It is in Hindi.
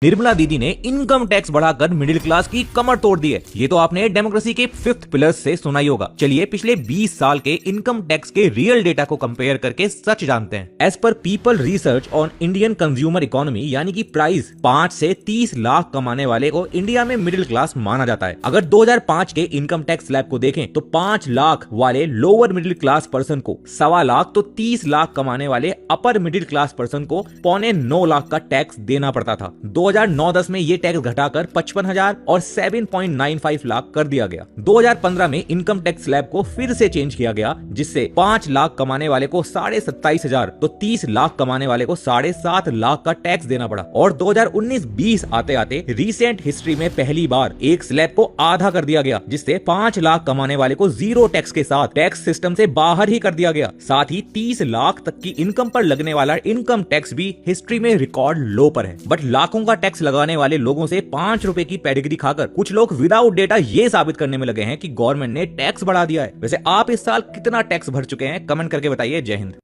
निर्मला दीदी ने इनकम टैक्स बढ़ाकर मिडिल क्लास की कमर तोड़ दी है। ये तो आपने डेमोक्रेसी के 5th पिलर से सुना ही होगा। चलिए पिछले 20 साल के इनकम टैक्स के रियल डेटा को कंपेयर करके सच जानते हैं। As per people research on Indian consumer economy यानी कि प्राइस 5 से 30 लाख कमाने वाले को इंडिया में मिडिल क्लास माना जाता है। अगर 2005 के इनकम टैक्स स्लैब को देखें तो 5 लाख वाले लोअर मिडिल क्लास पर्सन को 1.25 लाख तो 30 लाख कमाने वाले अपर मिडिल क्लास पर्सन को 8.25 लाख का टैक्स देना पड़ता था। 2009-10 में ये टैक्स घटाकर 55,000 और 7.95 लाख कर दिया गया। 2015 में इनकम टैक्स स्लैब को फिर से चेंज किया गया, जिससे 5 लाख कमाने वाले को 27,500 तो 30 लाख कमाने वाले को 7.5 लाख का टैक्स देना पड़ा। और 2019-20 आते आते रिसेंट हिस्ट्री में पहली बार एक स्लैब को आधा कर दिया गया, जिससे 5 लाख कमाने वाले को जीरो टैक्स के साथ टैक्स सिस्टम से बाहर ही कर दिया गया। साथ ही 30 लाख तक की इनकम पर लगने वाला इनकम टैक्स भी हिस्ट्री में रिकॉर्ड लो पर है। बट लाखों का टैक्स लगाने वाले लोगों से 5 रुपए की पेडिग्री खाकर कुछ लोग विदाउट डेटा ये साबित करने में लगे हैं कि गवर्नमेंट ने टैक्स बढ़ा दिया है। वैसे आप इस साल कितना टैक्स भर चुके हैं, कमेंट करके बताइए। जय हिंद।